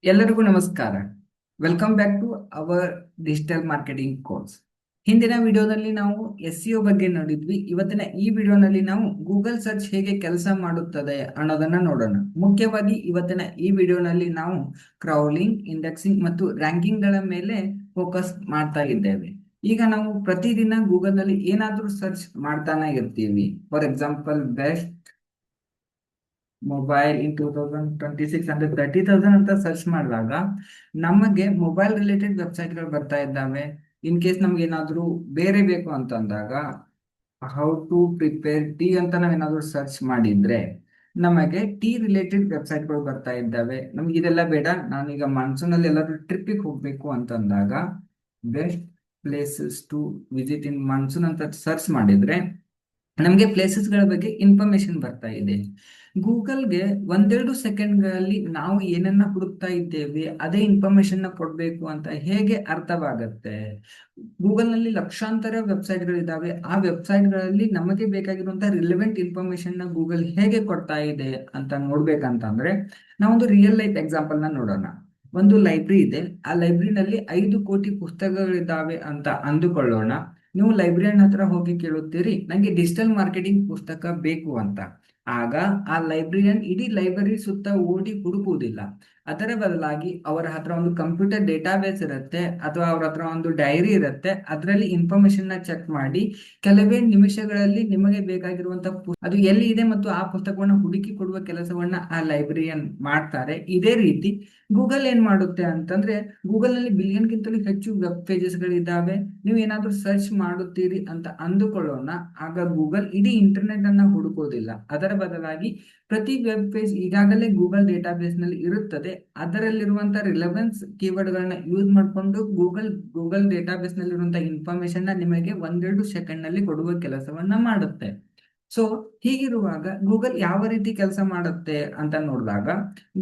ಎಲ್ಲರಿಗೂ ನಮಸ್ಕಾರ. Welcome back to our digital marketing course. ಹಿಂದಿನ ವಿಡಿಯೋದಲ್ಲಿ ನಾವು SEO ಬಗ್ಗೆ ನೋಡಿದ್ವಿ. ಇವತ್ತಿನ ಈ ವಿಡಿಯೋನಲ್ಲಿ ನಾವು ಗೂಗಲ್ ಸರ್ಚ್ ಹೇಗೆ ಕೆಲಸ ಮಾಡುತ್ತದೆ ಅನ್ನೋದನ್ನ ನೋಡೋಣ. ಮುಖ್ಯವಾಗಿ ಇವತ್ತಿನ ಈ ವಿಡಿಯೋನಲ್ಲಿ ನಾವು ಕ್ರೌಲಿಂಗ್, ಇಂಡೆಕ್ಸಿಂಗ್ ಮತ್ತು ರ್ಯಾಂಕಿಂಗ್ ಗಳ ಮೇಲೆ ಫೋಕಸ್ ಮಾಡ್ತಾ ಇದ್ದೇವೆ. ಈಗ ನಾವು ಪ್ರತಿದಿನ ಗೂಗಲ್ ನಲ್ಲಿ ಏನಾದ್ರೂ ಸರ್ಚ್ ಮಾಡ್ತಾನೆ ಇರ್ತೀವಿ. ಫಾರ್ ಎಕ್ಸಾಂಪಲ್, ಬೆಸ್ಟ್ ಮೊಬೈಲ್ ಇನ್ 2026 ಅಂದ್ರೆ 30,000 ಅಂತ ಸರ್ಚ್ ಮಾಡಿದಾಗ ನಮಗೆ ಮೊಬೈಲ್ ರಿಲೇಟೆಡ್ ವೆಬ್ಸೈಟ್ಗಳು ಬರ್ತಾ ಇದ್ದಾವೆ. ಇನ್ ಕೇಸ್ ನಮ್ಗೆ ಏನಾದ್ರೂ ಬೇರೆ ಬೇಕು ಅಂತ ಅಂದಾಗ ಹೌ ಟು ಪ್ರಿಪೇರ್ ಟೀ ಅಂತ ನಾವೇನಾದ್ರೂ ಸರ್ಚ್ ಮಾಡಿದ್ರೆ ನಮಗೆ ಟೀ ರಿಲೇಟೆಡ್ ವೆಬ್ಸೈಟ್ಗಳು ಬರ್ತಾ ಇದ್ದಾವೆ. ನಮ್ಗೆ ಇದೆಲ್ಲ ಬೇಡ, ನಾನೀಗ ಮಾನ್ಸೂನ್ ಅಲ್ಲಿ ಎಲ್ಲಾದ್ರೂ ಟ್ರಿಪ್ಪಿಗೆ ಹೋಗ್ಬೇಕು ಅಂತಂದಾಗ best places to visit in monsoon ಅಂತ ಸರ್ಚ್ ಮಾಡಿದ್ರೆ ನಮಗೆ ಪ್ಲೇಸಸ್ಗಳ ಬಗ್ಗೆ ಇನ್ಫಾರ್ಮೇಶನ್ ಬರ್ತಾ ಇದೆ. ಗೂಗಲ್ಗೆ ಒಂದೆರಡು ಸೆಕೆಂಡ್ಗಳಲ್ಲಿ ನಾವು ಏನನ್ನ ಹುಡುಕ್ತಾ ಇದ್ದೇವೆ ಅದೇ ಇನ್ಫಾರ್ಮೇಶನ್ ನ ಕೊಡ್ಬೇಕು ಅಂತ ಹೇಗೆ ಅರ್ಥವಾಗತ್ತೆ? ಗೂಗಲ್ನಲ್ಲಿ ಲಕ್ಷಾಂತರ ವೆಬ್ಸೈಟ್ಗಳಿದ್ದಾವೆ. ಆ ವೆಬ್ಸೈಟ್ಗಳಲ್ಲಿ ನಮಗೆ ಬೇಕಾಗಿರುವಂತಹ ರಿಲೆವೆಂಟ್ ಇನ್ಫಾರ್ಮೇಶನ್ ನ ಗೂಗಲ್ ಹೇಗೆ ಕೊಡ್ತಾ ಇದೆ ಅಂತ ನೋಡ್ಬೇಕಂತಂದ್ರೆ ನಾವೊಂದು ರಿಯಲ್ ಲೈಫ್ ಎಕ್ಸಾಂಪಲ್ ನ ನೋಡೋಣ. ಒಂದು ಲೈಬ್ರರಿ ಇದೆ. ಆ ಲೈಬ್ರರಿನಲ್ಲಿ 5 ಕೋಟಿ ಪುಸ್ತಕಗಳಿದ್ದಾವೆ ಅಂತ ಅಂದುಕೊಳ್ಳೋಣ. ನೀವು ಲೈಬ್ರರಿಯನ್ ಹತ್ರ ಹೋಗಿ ಕೇಳುತ್ತೀರಿ, ನಂಗೆ ಡಿಜಿಟಲ್ ಮಾರ್ಕೆಟಿಂಗ್ ಪುಸ್ತಕ ಬೇಕು ಅಂತ. ಆಗ ಆ ಲೈಬ್ರರಿಯನ್ ಇಡೀ ಲೈಬ್ರರಿ ಸುತ್ತ ಓಡಿ ಹುಡುಕುವುದಿಲ್ಲ. ಅದರ ಬದಲಾಗಿ ಅವರ ಹತ್ರ ಒಂದು ಕಂಪ್ಯೂಟರ್ ಡೇಟಾಬೇಸ್ ಇರುತ್ತೆ ಅಥವಾ ಅವ್ರ ಹತ್ರ ಒಂದು ಡೈರಿ ಇರುತ್ತೆ. ಅದರಲ್ಲಿ ಇನ್ಫಾರ್ಮೇಶನ್ ನ ಚೆಕ್ ಮಾಡಿ ಕೆಲವೇ ನಿಮಿಷಗಳಲ್ಲಿ ನಿಮಗೆ ಬೇಕಾಗಿರುವಂತಹ ಅದು ಎಲ್ಲಿ ಇದೆ ಮತ್ತು ಆ ಪುಸ್ತಕವನ್ನು ಹುಡುಕಿ ಕೊಡುವ ಕೆಲಸವನ್ನ ಆ ಲೈಬ್ರರಿಯನ್ ಮಾಡ್ತಾರೆ. ಇದೇ ರೀತಿ ಗೂಗಲ್ ಏನ್ ಮಾಡುತ್ತೆ ಅಂತಂದ್ರೆ, ಗೂಗಲ್ ನಲ್ಲಿ ಬಿಲಿಯನ್ಗಿಂತಲೂ ಹೆಚ್ಚು ವೆಬ್ ಪೇಜಸ್ ಗಳಿದ್ದಾವೆ. ನೀವು ಏನಾದ್ರೂ ಸರ್ಚ್ ಮಾಡುತ್ತೀರಿ ಅಂತ ಅಂದುಕೊಳ್ಳೋಣ. ಆಗ ಗೂಗಲ್ ಇಡೀ ಇಂಟರ್ನೆಟ್ ಅನ್ನ ಹುಡುಕೋದಿಲ್ಲ. ಅದರ ಬದಲಾಗಿ ಪ್ರತಿ ವೆಬ್ ಪೇಜ್ ಈಗಾಗಲೇ ಗೂಗಲ್ ಡೇಟಾಬೇಸ್ ನಲ್ಲಿ ಇರುತ್ತದೆ. ಅದರಲ್ಲಿರುವಂತಹ ರಿಲೆವೆನ್ಸ್ ಕೀವರ್ಡ್ ಗಳನ್ನ ಯೂಸ್ ಮಾಡಿಕೊಂಡು ಗೂಗಲ್ ಡೇಟಾಬೇಸ್ ನಲ್ಲಿರುವಂತಹ ಇನ್ಫಾರ್ಮೇಶನ್ ನ ನಿಮಗೆ ಒಂದೆರಡು ಸೆಕೆಂಡ್ ನಲ್ಲಿ ಕೊಡುವ ಕೆಲಸವನ್ನ ಮಾಡುತ್ತೆ. ಸೊ ಹೀಗಿರುವಾಗ ಗೂಗಲ್ ಯಾವ ರೀತಿ ಕೆಲಸ ಮಾಡುತ್ತೆ ಅಂತ ನೋಡಿದಾಗ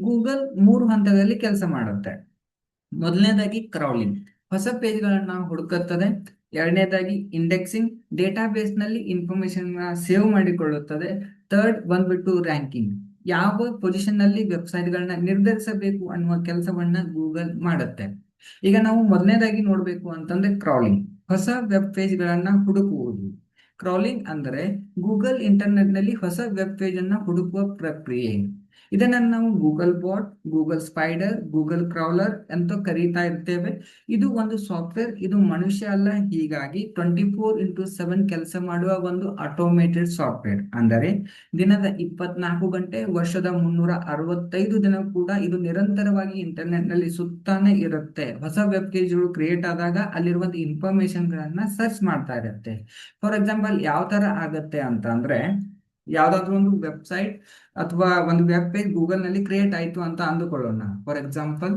ಗೂಗಲ್ 3 ಹಂತದಲ್ಲಿ ಕೆಲಸ ಮಾಡುತ್ತೆ. ಮೊದಲನೇದಾಗಿ ಕ್ರೌಲಿಂಗ್, ಹೊಸ ಪೇಜ್ಗಳನ್ನ ಹುಡುಕುತ್ತದೆ. ಎರಡನೇದಾಗಿ ಇಂಡೆಕ್ಸಿಂಗ್, ಡೇಟಾಬೇಸ್ ನಲ್ಲಿ ಇನ್ಫಾರ್ಮೇಶನ್ ಸೇವ್ ಮಾಡಿಕೊಳ್ಳುತ್ತದೆ. ಥರ್ಡ್ ಬಂದ್ಬಿಟ್ಟು ರ್ಯಾಂಕಿಂಗ್, ಯಾವ ಪೊಸಿಷನ್ ನಲ್ಲಿ ವೆಬ್ಸೈಟ್ ಗಳನ್ನ ನಿರ್ಧರಿಸಬೇಕು ಅನ್ನುವ ಕೆಲಸವನ್ನ ಗೂಗಲ್ ಮಾಡುತ್ತೆ. ಈಗ ನಾವು ಮೊದಲನೇದಾಗಿ ನೋಡ್ಬೇಕು ಅಂತಂದ್ರೆ ಕ್ರೌಲಿಂಗ್, ಹೊಸ ವೆಬ್ ಪೇಜ್ ಗಳನ್ನ ಹುಡುಕುವುದು. ಕ್ರೌಲಿಂಗ್ ಅಂದ್ರೆ ಗೂಗಲ್ ಇಂಟರ್ನೆಟ್ ನಲ್ಲಿ ಹೊಸ ವೆಬ್ ಪೇಜ್ ಅನ್ನ ಹುಡುಕುವ ಪ್ರಕ್ರಿಯೆ. ಇದನ್ನ ನಾವು Google bot, Google spider, Google crawler ಅಂತ ಕರೀತಾ ಇರ್ತೇವೆ. ಇದು ಒಂದು ಸಾಫ್ಟ್ವೇರ್, ಇದು ಮನುಷ್ಯ ಅಲ್ಲ. ಹೀಗಾಗಿ 24x7 ಕೆಲಸ ಮಾಡುವ ಒಂದು ಆಟೋಮೇಟೆಡ್ ಸಾಫ್ಟ್ವೇರ್. ಅಂದರೆ ದಿನದ 24 ಗಂಟೆ, ವರ್ಷದ 365 ದಿನ ಕೂಡ ಇದು ನಿರಂತರವಾಗಿ ಇಂಟರ್ನೆಟ್ ನಲ್ಲಿ ಸುತ್ತಾನೆ ಇರುತ್ತೆ. ಹೊಸ ವೆಬ್ ಪೇಜ್ಗಳು ಕ್ರಿಯೇಟ್ ಆದಾಗ ಅಲ್ಲಿರುವಂತ ಇನ್ಫಾರ್ಮೇಶನ್ ಗಳನ್ನ ಸರ್ಚ್ ಮಾಡ್ತಾ ಇರುತ್ತೆ. ಫಾರ್ ಎಕ್ಸಾಂಪಲ್, ಯಾವ ತರ ಆಗತ್ತೆ ಅಂತ ಅಂದ್ರೆ, ಯಾವ್ದಾದ್ರು ಒಂದು ವೆಬ್ಸೈಟ್ ಅಥವಾ ಒಂದು ವೆಬ್ ಪೇಜ್ ಗೂಗಲ್ ನಲ್ಲಿ ಕ್ರಿಯೇಟ್ ಆಯ್ತು ಅಂತ ಅಂದುಕೊಳ್ಳೋಣ. For example,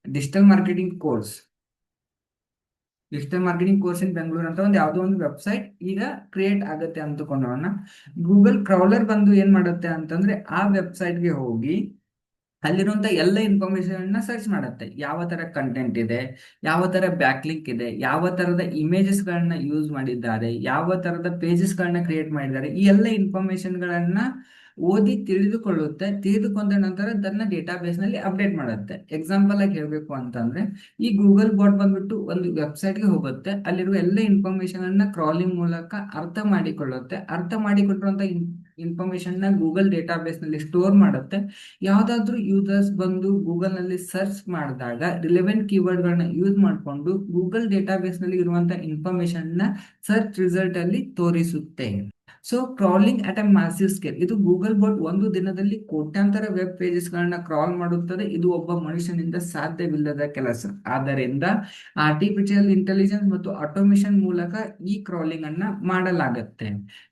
digital marketing course digital marketing course in Bengaluru ಅಂತ ಒಂದು ಯಾವುದೋ ಒಂದು ವೆಬ್ಸೈಟ್ ಈಗ ಕ್ರಿಯೇಟ್ ಆಗುತ್ತೆ ಅಂದುಕೊಂಡೋಣ. ಗೂಗಲ್ ಕ್ರೌಲರ್ ಬಂದು ಏನ್ ಮಾಡುತ್ತೆ ಅಂತಂದ್ರೆ ಆ ವೆಬ್ಸೈಟ್ಗೆ ಹೋಗಿ ಅಲ್ಲಿರುವಂತ ಎಲ್ಲ ಇನ್ಫಾರ್ಮೇಶನ್ ಸರ್ಚ್ ಮಾಡುತ್ತೆ. ಯಾವ ತರ ಕಂಟೆಂಟ್ ಇದೆ, ಯಾವ ತರ ಬ್ಯಾಕ್ ಲಿಂಕ್ ಇದೆ, ಯಾವ ತರದ ಇಮೇಜಸ್ ಗಳನ್ನ ಯೂಸ್ ಮಾಡಿದ್ದಾರೆ, ಯಾವ ತರದ ಪೇಜಸ್ ಗಳನ್ನ ಕ್ರಿಯೇಟ್ ಮಾಡಿದ್ದಾರೆ, ಈ ಎಲ್ಲ ಇನ್ಫಾರ್ಮೇಶನ್ ಗಳನ್ನ ಓದಿ ತಿಳಿದುಕೊಳ್ಳುತ್ತೆ. ತಿಳಿದುಕೊಂಡ ನಂತರ ಅದನ್ನ ಡೇಟಾಬೇಸ್ ನಲ್ಲಿ ಅಪ್ಡೇಟ್ ಮಾಡುತ್ತೆ. ಎಕ್ಸಾಂಪಲ್ ಆಗಿ ಹೇಳ್ಬೇಕು ಅಂತಂದ್ರೆ, ಈ ಗೂಗಲ್ ಬಾಟ್ ಬಂದ್ಬಿಟ್ಟು ಒಂದು ವೆಬ್ಸೈಟ್ ಗೆ ಹೋಗುತ್ತೆ, ಅಲ್ಲಿರುವ ಎಲ್ಲ ಇನ್ಫಾರ್ಮೇಶನ್ ಅನ್ನ ಕ್ರಾಲಿಂಗ್ ಮೂಲಕ ಅರ್ಥ ಮಾಡಿಕೊಳ್ಳುತ್ತೆ. ಅರ್ಥ ಮಾಡಿಕೊಂಡಿರುವಂತ ಇನ್ಫಾರ್ಮೇಶನ್ ನ ಗೂಗಲ್ ಡೇಟಾಬೇಸ್ ನಲ್ಲಿ ಸ್ಟೋರ್ ಮಾಡುತ್ತೆ. ಯಾವ್ದಾದ್ರು ಯೂಸರ್ಸ್ ಬಂದು ಗೂಗಲ್ ನಲ್ಲಿ ಸರ್ಚ್ ಮಾಡಿದಾಗ ರಿಲೆವೆಂಟ್ ಕೀವರ್ಡ್ ಗಳನ್ನ ಯೂಸ್ ಮಾಡಿಕೊಂಡು ಗೂಗಲ್ ಡೇಟಾಬೇಸ್ ನಲ್ಲಿ ಇರುವಂತಹ ಇನ್ಫಾರ್ಮೇಶನ್ ನ ಸರ್ಚ್ ರಿಸಲ್ಟ್ ಅಲ್ಲಿ ತೋರಿಸುತ್ತೆ. So crawling at A massive scale, ಇದು ಗೂಗಲ್ ಬಾಟ್ ಒಂದು ದಿನದಲ್ಲಿ ಕೋಟ್ಯಾಂತರ ವೆಬ್ ಪೇಜಸ್ ಗಳನ್ನ ಕ್ರಾಲ್ ಮಾಡುತ್ತದೆ. ಇದು ಒಬ್ಬ ಮನುಷ್ಯನಿಂದ ಸಾಧ್ಯವಿಲ್ಲದ ಕೆಲಸ. ಆದ್ದರಿಂದ ಆರ್ಟಿಫಿಷಿಯಲ್ ಇಂಟೆಲಿಜೆನ್ಸ್ ಮತ್ತು ಆಟೋಮೇಷನ್ ಮೂಲಕ ಈ ಕ್ರಾಲಿಂಗ್ ಅನ್ನ ಮಾಡಲಾಗುತ್ತೆ.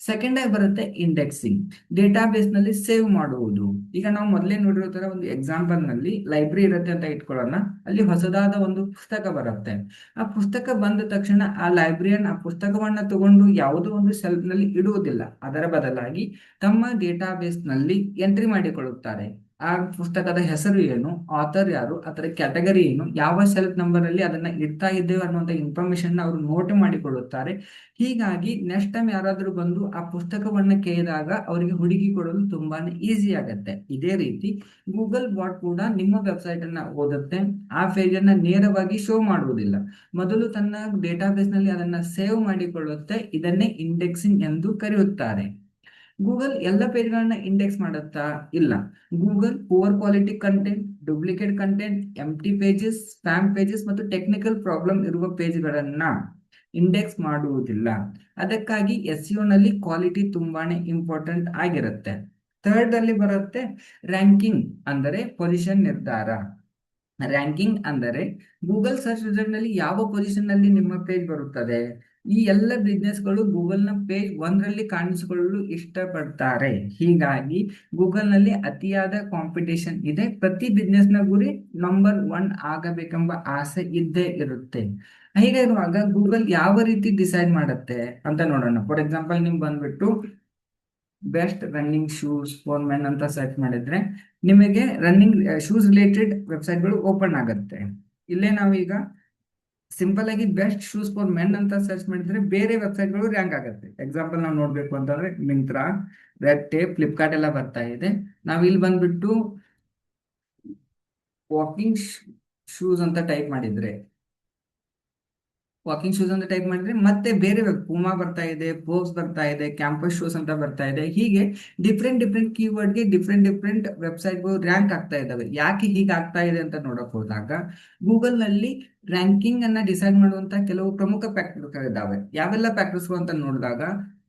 ಸೆಕೆಂಡ್ ಆಗಿ ಬರುತ್ತೆ ಇಂಡೆಕ್ಸಿಂಗ್, ಡೇಟಾಬೇಸ್ ನಲ್ಲಿ ಸೇವ್ ಮಾಡುವುದು. ಈಗ ನಾವು ಮೊದಲೇ ನೋಡಿರೋ ತರ ಒಂದು ಎಕ್ಸಾಂಪಲ್ ನಲ್ಲಿ ಲೈಬ್ರರಿ ಇರುತ್ತೆ ಅಂತ ಇಟ್ಕೊಳ್ಳೋಣ. ಅಲ್ಲಿ ಹೊಸದಾದ ಒಂದು ಪುಸ್ತಕ ಬರುತ್ತೆ. ಆ ಪುಸ್ತಕ ಬಂದ ತಕ್ಷಣ ಆ ಲೈಬ್ರರಿಯನ್ ಆ ಪುಸ್ತಕವನ್ನ ತಗೊಂಡು ಯಾವುದೋ ಒಂದು ಸೆಲ್ಫ್ ನಲ್ಲಿ ಇಡುವುದಿಲ್ಲ. ಅದರ ಬದಲಾಗಿ ತಮ್ಮ ಡೇಟಾಬೇಸ್ ನಲ್ಲಿ ಎಂಟ್ರಿ ಮಾಡಿಕೊಳ್ಳುತ್ತಾರೆ. ಆ ಪುಸ್ತಕದ ಹೆಸರು ಏನು, ಆಥರ್ ಯಾರು, ಅದರ ಕ್ಯಾಟಗರಿ ಏನು, ಯಾವ ಸೆಲ್ಫ್ ನಂಬರ್ ಅಲ್ಲಿ ಅದನ್ನ ಇಡ್ತಾ ಇದ್ದೇವೆ ಅನ್ನುವಂಥ ಇನ್ಫಾರ್ಮೇಶನ್ ಅವರು ನೋಟ್ ಮಾಡಿಕೊಳ್ಳುತ್ತಾರೆ. ಹೀಗಾಗಿ ನೆಕ್ಸ್ಟ್ ಟೈಮ್ ಯಾರಾದರೂ ಬಂದು ಆ ಪುಸ್ತಕವನ್ನ ಕೇಳಿದಾಗ ಅವರಿಗೆ ಹುಡುಕಿ ಕೊಡಲು ತುಂಬಾನೇ ಈಸಿ ಆಗತ್ತೆ. ಇದೇ ರೀತಿ ಗೂಗಲ್ ಬಾಟ್ ಕೂಡ ನಿಮ್ಮ ವೆಬ್ಸೈಟ್ ಅನ್ನ ಓದುತ್ತೆ, ಆ ಪೇಜ್ ಅನ್ನ ನೇರವಾಗಿ ಶೋ ಮಾಡುವುದಿಲ್ಲ. ಮೊದಲು ತನ್ನ ಡೇಟಾಬೇಸ್ ನಲ್ಲಿ ಅದನ್ನ ಸೇವ್ ಮಾಡಿಕೊಳ್ಳುತ್ತೆ. ಇದನ್ನೇ ಇಂಡೆಕ್ಸಿಂಗ್ ಎಂದು ಕರೆಯುತ್ತಾರೆ. ಗೂಗಲ್ ಎಲ್ಲ ಪೇಜ್ಗಳನ್ನ ಇಂಡೆಕ್ಸ್ ಮಾಡುತ್ತಾ? ಇಲ್ಲ. Google poor quality content, duplicate content, empty pages, spam pages ಮತ್ತು ಟೆಕ್ನಿಕಲ್ ಪ್ರಾಬ್ಲಮ್ ಇರುವ ಪೇಜ್ಗಳನ್ನ ಇಂಡೆಕ್ಸ್ ಮಾಡುವುದಿಲ್ಲ. ಅದಕ್ಕಾಗಿ SEO ನಲ್ಲಿ ಕ್ವಾಲಿಟಿ ತುಂಬಾನೇ ಇಂಪಾರ್ಟೆಂಟ್ ಆಗಿರುತ್ತೆ. ಥರ್ಡ್ ಅಲ್ಲಿ ಬರುತ್ತೆ ರ್ಯಾಂಕಿಂಗ್, ಅಂದರೆ ಪೊಸಿಷನ್ ನಿರ್ಧಾರ. ರ್ಯಾಂಕಿಂಗ್ ಅಂದರೆ ಗೂಗಲ್ ಸರ್ಚ್ ರಿಸಲ್ಟ್ ನಲ್ಲಿ ಯಾವ ಪೊಸಿಷನ್ ನಲ್ಲಿ ನಿಮ್ಮ ಪೇಜ್ ಬರುತ್ತದೆ. ಈ ಎಲ್ಲ ಬಿಸ್ನೆಸ್ಗಳು ಗೂಗಲ್ ನ ಪೇಜ್ ಒಂದರಲ್ಲಿ ಕಾಣಿಸಿಕೊಳ್ಳಲು ಇಷ್ಟಪಡ್ತಾರೆ. ಹೀಗಾಗಿ ಗೂಗಲ್ ನಲ್ಲಿ ಅತಿಯಾದ ಕಾಂಪಿಟೇಷನ್ ಇದೆ. ಪ್ರತಿ ಬಿಸ್ನೆಸ್ ನ ಗುರಿ ನಂಬರ್ 1 ಆಗಬೇಕೆಂಬ ಆಸೆ ಇದ್ದೇ ಇರುತ್ತೆ. ಹೀಗಿರುವಾಗ ಗೂಗಲ್ ಯಾವ ರೀತಿ ಡಿಸೈಡ್ ಮಾಡುತ್ತೆ ಅಂತ ನೋಡೋಣ. ಫಾರ್ ಎಕ್ಸಾಂಪಲ್ ನಿಮ್ ಬಂದ್ಬಿಟ್ಟು best running shoes for men ಅಂತ ಸರ್ಚ್ ಮಾಡಿದ್ರೆ ನಿಮಗೆ ರನ್ನಿಂಗ್ ಶೂಸ್ ರಿಲೇಟೆಡ್ ವೆಬ್ಸೈಟ್ಗಳು ಓಪನ್ ಆಗುತ್ತೆ. ಇಲ್ಲೇ ನಾವೀಗ ಸಿಂಪಲ್ ಆಗಿ ಬೆಸ್ಟ್ ಶೂಸ್ ಫಾರ್ ಮೆನ್ ಅಂತ ಸರ್ಚ್ ಮಾಡಿದ್ರೆ ಬೇರೆ ವೆಬ್ಸೈಟ್ಗಳು ರ್ಯಾಂಕ್ ಆಗುತ್ತೆ. ಎಕ್ಸಾಂಪಲ್ ನಾವು ನೋಡ್ಬೇಕು ಅಂತಂದ್ರೆ ಮಿಂತ್ರಾ, ರೆಡ್ ಟೇಪ್, ಫ್ಲಿಪ್ಕಾರ್ಟ್ ಎಲ್ಲ ಬರ್ತಾ ಇದೆ. ನಾವು ಇಲ್ಲಿ ಬಂದ್ಬಿಟ್ಟು ವಾಕಿಂಗ್ ಶೂಸ್ ಅಂತ ಟೈಪ್ ಮಾಡಿದ್ರೆ ಮತ್ತೆ ಬೇರೆ ಪೂಮಾ ಬರ್ತಾ ಇದೆ, ಪೋಕ್ಸ್ ಬರ್ತಾ ಇದೆ, ಕ್ಯಾಂಪಸ್ ಶೂಸ್ ಅಂತ ಬರ್ತಾ ಇದೆ. ಹೀಗೆ ಡಿಫ್ರೆಂಟ್ ಡಿಫ್ರೆಂಟ್ ಕೀವರ್ಡ್ಗೆ ಡಿಫ್ರೆಂಟ್ ಡಿಫ್ರೆಂಟ್ ವೆಬ್ಸೈಟ್ಗಳು ರ್ಯಾಂಕ್ ಆಗ್ತಾ ಇದಾವೆ. ಯಾಕೆ ಹೀಗೆ ಆಗ್ತಾ ಇದೆ ಅಂತ ನೋಡಕ್ ಹೋದಾಗ ಗೂಗಲ್ ನಲ್ಲಿ ರ್ಯಾಂಕಿಂಗ್ ಅನ್ನ ಡಿಸೈಡ್ ಮಾಡುವಂತ ಕೆಲವು ಪ್ರಮುಖ ಫ್ಯಾಕ್ಟರ್ಸ್ ಇದಾವೆ. ಯಾವೆಲ್ಲ ಫ್ಯಾಕ್ಟರ್ಸ್ ಅಂತ ನೋಡಿದಾಗ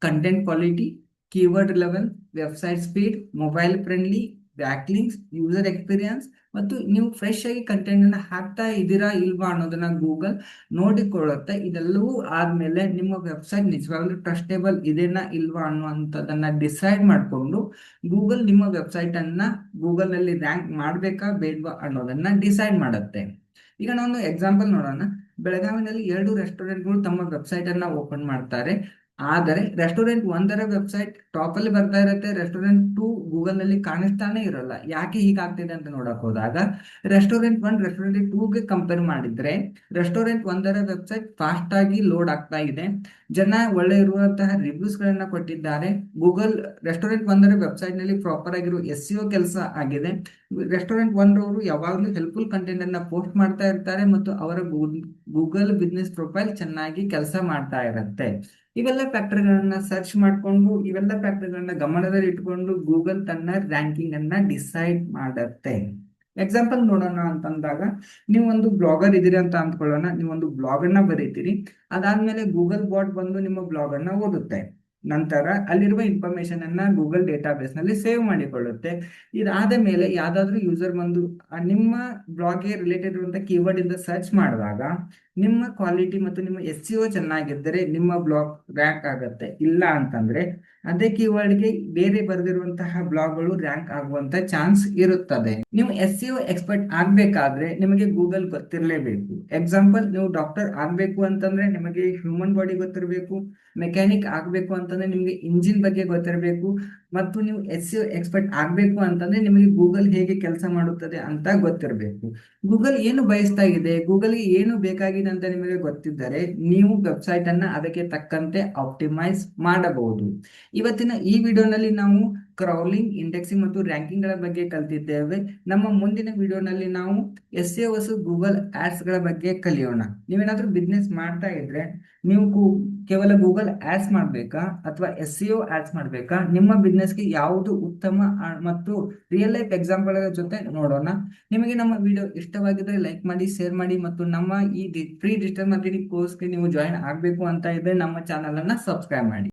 content quality, keyword level, website speed, mobile friendly, backlinks, user experience ಮತ್ತು ನೀವು ಫ್ರೆಶ್ ಆಗಿ ಕಂಟೆಂಟ್ ಅನ್ನ ಹಾಕ್ತಾ ಇದ್ದೀರಾ ಇಲ್ವಾ ಅನ್ನೋದನ್ನ ಗೂಗಲ್ ನೋಡಿಕೊಳ್ಳುತ್ತೆ. ಇದೆಲ್ಲವೂ ಆದ್ಮೇಲೆ ನಿಮ್ಮ ವೆಬ್ಸೈಟ್ ನಿಜವಾಗ್ಲೂ ಟ್ರಸ್ಟೇಬಲ್ ಇದೆನಾ ಇಲ್ವಾ ಅನ್ನುವಂಥದ್ದನ್ನ ಡಿಸೈಡ್ ಮಾಡಿಕೊಂಡು ಗೂಗಲ್ ನಿಮ್ಮ ವೆಬ್ಸೈಟ್ ಅನ್ನ ಗೂಗಲ್ ನಲ್ಲಿ ರ್ಯಾಂಕ್ ಮಾಡ್ಬೇಕಾ ಬೇಡ್ವಾ ಅನ್ನೋದನ್ನ ಡಿಸೈಡ್ ಮಾಡುತ್ತೆ. ಈಗ ನಾವೊಂದು ಎಕ್ಸಾಂಪಲ್ ನೋಡೋಣ. ಬೆಳಗಾವಿನಲ್ಲಿ 2 ರೆಸ್ಟೋರೆಂಟ್ಗಳು ತಮ್ಮ ವೆಬ್ಸೈಟ್ ಅನ್ನ ಓಪನ್ ಮಾಡ್ತಾರೆ. ಆದರೆ ರೆಸ್ಟೋರೆಂಟ್ 1 ವೆಬ್ಸೈಟ್ ಟಾಪ್ ಅಲ್ಲಿ ಬರ್ತಾ ಇರುತ್ತೆ, ರೆಸ್ಟೋರೆಂಟ್ 2 ಗೂಗಲ್ ನಲ್ಲಿ ಕಾಣಿಸ್ತಾನೆ ಇರಲ್ಲ. ಯಾಕೆ ಹೀಗಾಗ್ತಿದೆ ಅಂತ ನೋಡಕ್ ಹೋದಾಗ ರೆಸ್ಟೋರೆಂಟ್ 1 ರೆಸ್ಟೋರೆಂಟ್ 2 ಗೆ ಕಂಪೇರ್ ಮಾಡಿದ್ರೆ ರೆಸ್ಟೋರೆಂಟ್ 1 ವೆಬ್ಸೈಟ್ ಫಾಸ್ಟ್ ಆಗಿ ಲೋಡ್ ಆಗ್ತಾ ಇದೆ. ಜನ ಒಳ್ಳೆ ಇರುವಂತಹ ರಿವ್ಯೂಸ್ ಗಳನ್ನ ಕೊಟ್ಟಿದ್ದಾರೆ. ಗೂಗಲ್ ರೆಸ್ಟೋರೆಂಟ್ 1 ವೆಬ್ಸೈಟ್ ನಲ್ಲಿ ಪ್ರಾಪರ್ ಆಗಿರೋ SEO ಕೆಲಸ ಆಗಿದೆ. ರೆಸ್ಟೋರೆಂಟ್ 1 ಅವರು ಯಾವಾಗಲೂ ಹೆಲ್ಪ್ಫುಲ್ ಕಂಟೆಂಟ್ ಅನ್ನ ಪೋಸ್ಟ್ ಮಾಡ್ತಾ ಇರ್ತಾರೆ ಮತ್ತು ಅವರ ಗೂಗಲ್ ಬಿಸ್ನೆಸ್ ಪ್ರೊಫೈಲ್ ಚೆನ್ನಾಗಿ ಕೆಲಸ ಮಾಡ್ತಾ ಇರುತ್ತೆ. ಇವೆಲ್ಲ ಫ್ಯಾಕ್ಟರ್ಗಳನ್ನ ಸರ್ಚ್ ಮಾಡಿಕೊಂಡು ಇವೆಲ್ಲ ಫ್ಯಾಕ್ಟರ್ಗಳನ್ನ ಗಮನದಲ್ಲಿ ಇಟ್ಕೊಂಡು ಗೂಗಲ್ ತನ್ನ ರ್ಯಾಂಕಿಂಗ್ ಅನ್ನ ಡಿಸೈಡ್ ಮಾಡುತ್ತೆ. ಎಕ್ಸಾಂಪಲ್ ನೋಡೋಣ ಅಂತಂದಾಗ ನೀವು ಒಂದು ಬ್ಲಾಗರ್ ಇದೀರಿ ಅಂತ ಅಂದ್ಕೊಳ್ಳೋಣ. ನೀವೊಂದು ಬ್ಲಾಗ್ ಅನ್ನ ಬರೀತೀರಿ, ಅದಾದ್ಮೇಲೆ ಗೂಗಲ್ ಬಾಟ್ ಬಂದು ನಿಮ್ಮ ಬ್ಲಾಗ್ ಅನ್ನ ಓದುತ್ತೆ. ನಂತರ ಅಲ್ಲಿರುವ ಇನ್ಫಾರ್ಮೇಶನ್ ಅನ್ನ ಗೂಗಲ್ ಡೇಟಾಬೇಸ್ ನಲ್ಲಿ ಸೇವ್ ಮಾಡಿಕೊಳ್ಳುತ್ತೆ. ಇದಾದ ಮೇಲೆ ಯಾವ್ದಾದ್ರು ಯೂಸರ್ ಬಂದು ನಿಮ್ಮ ಬ್ಲಾಗ್ಗೆ ರಿಲೇಟೆಡ್ ಇರುವಂತಹ ಕೀವರ್ಡ್ ಇಂದ ಸರ್ಚ್ ಮಾಡಿದಾಗ ನಿಮ್ಮ ಕ್ವಾಲಿಟಿ ಮತ್ತು ನಿಮ್ಮ SEO ಚೆನ್ನಾಗಿದ್ದರೆ ನಿಮ್ಮ ಬ್ಲಾಗ್ ರ್ಯಾಂಕ್ ಆಗುತ್ತೆ. ಇಲ್ಲ ಅಂತಂದ್ರೆ ಅದೇ ಕೀವರ್ಡ್ಗೆ ಬೇರೆ ಬರೆದಿರುವಂತಹ ಬ್ಲಾಗ್ಗಳು ರ್ಯಾಂಕ್ ಆಗುವಂತ ಚಾನ್ಸ್ ಇರುತ್ತದೆ. ನೀವು SEO ಎಕ್ಸ್ಪರ್ಟ್ ಆಗ್ಬೇಕಾದ್ರೆ ನಿಮಗೆ ಗೂಗಲ್ ಗೊತ್ತಿರಲೇಬೇಕು. ಎಕ್ಸಾಂಪಲ್, ನೀವು ಡಾಕ್ಟರ್ ಆಗ್ಬೇಕು ಅಂತಂದ್ರೆ ನಿಮಗೆ ಹ್ಯೂಮನ್ ಬಾಡಿ ಗೊತ್ತಿರಬೇಕು. ಮೆಕ್ಯಾನಿಕ್ ಆಗ್ಬೇಕು ಅಂತಂದ್ರೆ ನಿಮ್ಗೆ ಇಂಜಿನ್ ಬಗ್ಗೆ ಗೊತ್ತಿರಬೇಕು. ಮತ್ತು ನೀವು SEO ಎಕ್ಸ್ಪರ್ಟ್ ಆಗ್ಬೇಕು ಅಂತಂದ್ರೆ ನಿಮಗೆ ಗೂಗಲ್ ಹೇಗೆ ಕೆಲಸ ಮಾಡುತ್ತದೆ ಅಂತ ಗೊತ್ತಿರಬೇಕು. ಗೂಗಲ್ ಏನು ಬಯಸ್ತಾ ಇದೆ, ಗೂಗಲ್ಗೆ ಏನು ಬೇಕಾಗಿದೆ ಅಂತ ನಿಮಗೆ ಗೊತ್ತಿದ್ದರೆ ನೀವು ವೆಬ್ಸೈಟ್ ಅನ್ನ ಅದಕ್ಕೆ ತಕ್ಕಂತೆ ಆಪ್ಟಿಮೈಸ್ ಮಾಡಬಹುದು. ಇವತ್ತಿನ ಈ ವಿಡಿಯೋನಲ್ಲಿ ನಾವು ಕ್ರೌಲಿಂಗ್, ಇಂಡೆಕ್ಸಿಂಗ್ ಮತ್ತು ರ್ಯಾಂಕಿಂಗ್ ಗಳ ಬಗ್ಗೆ ಕಲ್ತಿದ್ದೇವೆ. ನಮ್ಮ ಮುಂದಿನ ವಿಡಿಯೋನಲ್ಲಿ ನಾವು SEO ವರ್ಸಸ್ ಗೂಗಲ್ ಆಡ್ಸ್ ಗಳ ಬಗ್ಗೆ ಕಲಿಯೋಣ. ನೀವೇನಾದ್ರೂ ಬಿಸ್ನೆಸ್ ಮಾಡ್ತಾ ಇದ್ರೆ ನೀವು ಕೇವಲ ಗೂಗಲ್ ಆಡ್ಸ್ ಮಾಡ್ಬೇಕಾ ಅಥವಾ SEO ಆಡ್ಸ್ ಮಾಡ್ಬೇಕಾ, ನಿಮ್ಮ ಬಿಸ್ನೆಸ್ಗೆ ಯಾವುದು ಉತ್ತಮ ಮತ್ತು ರಿಯಲ್ ಲೈಫ್ ಎಕ್ಸಾಂಪಲ್ ಜೊತೆ ನೋಡೋಣ. ನಿಮಗೆ ನಮ್ಮ ವಿಡಿಯೋ ಇಷ್ಟವಾಗಿದ್ರೆ ಲೈಕ್ ಮಾಡಿ, ಶೇರ್ ಮಾಡಿ ಮತ್ತು ನಮ್ಮ ಈ ಫ್ರೀ ಡಿಜಿಟಲ್ ಮಾರ್ಕೆಟಿಂಗ್ ಕೋರ್ಸ್ಗೆ ನೀವು ಜಾಯಿನ್ ಆಗಬೇಕು ಅಂತ ಇದ್ರೆ ನಮ್ಮ ಚಾನಲ್ ಅನ್ನ ಸಬ್ಸ್ಕ್ರೈಬ್ ಮಾಡಿ.